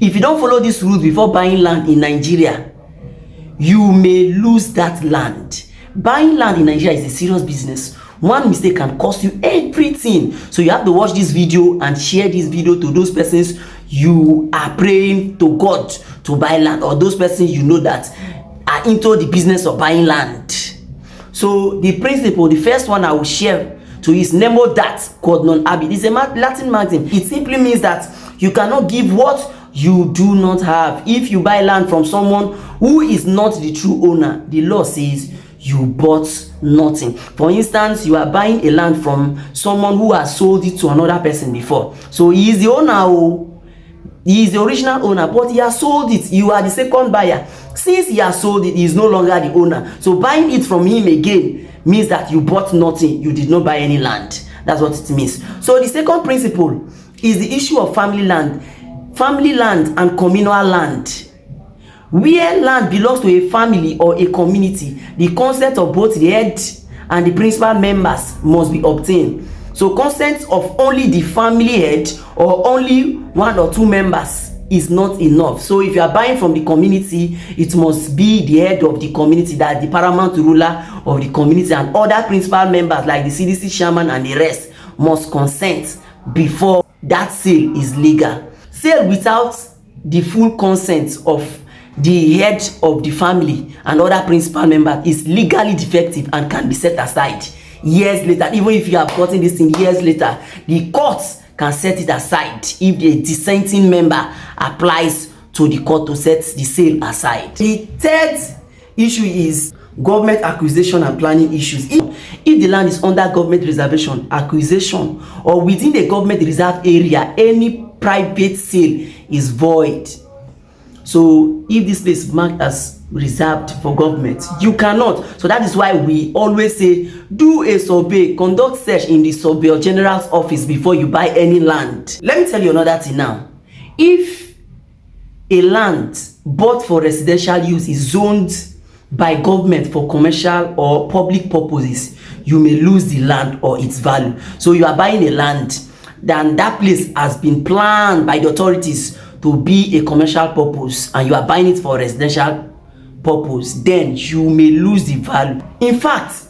If you don't follow this rule before buying land in Nigeria, you may lose that land. Buying land in Nigeria is a serious business. One mistake can cost you everything. So you have to watch this video and share this video to those persons you are praying to God to buy land, or those persons you know that are into the business of buying land. So the principle, the first one I will share to you is nemo dat quod non habet. It's a Latin maxim. It simply means that you cannot give what you do not have. If you buy land from someone who is not the true owner, the law says you bought nothing. For instance, you are buying a land from someone who has sold it to another person before. So he is the owner, he is the original owner, but he has sold it. You are the second buyer. Since he has sold it, he is no longer the owner. So buying it from him again means that you bought nothing. You did not buy any land. That's what it means. So the second principle is the issue of family land. Family land and communal land. Where land belongs to a family or a community, the consent of both the head and the principal members must be obtained. So consent of only the family head or only one or two members is not enough. So if you are buying from the community, it must be the head of the community, that the paramount ruler of the community, and other principal members like the CDC chairman and the rest must consent before that sale is legal. Sale without the full consent of the head of the family and other principal members is legally defective and can be set aside years later. Even if you have gotten this thing years later, the courts can set it aside if the dissenting member applies to the court to set the sale aside. The third issue is government acquisition and planning issues. If the land is under government reservation, acquisition, or within the government reserve area, any private sale is void. So if this place is marked as reserved for government, you cannot. So that is why we always say, do a survey, conduct search in the Surveyor General's office before you buy any land. Let me tell you another thing now. If a land bought for residential use is zoned by government for commercial or public purposes, you may lose the land or its value. So you are buying a land, then that place has been planned by the authorities to be a commercial purpose, and you are buying it for residential purpose, then you may lose the value. In fact,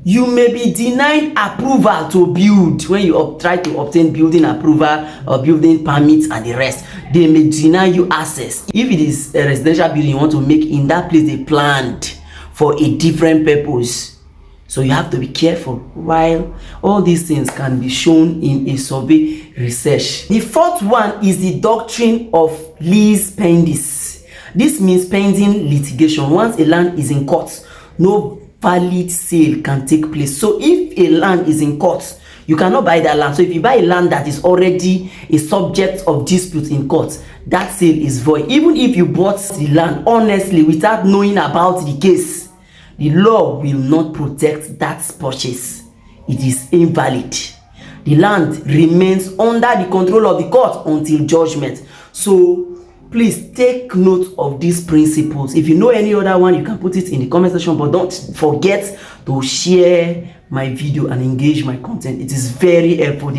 you may be denied approval to build when you try to obtain building approval or building permits and the rest. They may deny you access. If it is a residential building you want to make, in that place they planned for a different purpose. So you have to be careful. While all these things can be shown in a survey research. The fourth one is the doctrine of lease pendis. This means pending litigation. Once a land is in court, no valid sale can take place. So if a land is in court, you cannot buy that land. So if you buy a land that is already a subject of dispute in court, that sale is void. Even if you bought the land honestly without knowing about the case, the law will not protect that purchase. It is invalid. The land remains under the control of the court until judgment. So please take note of these principles. If you know any other one, you can put it in the comment section, but don't forget to share my video and engage my content. It is very helpful.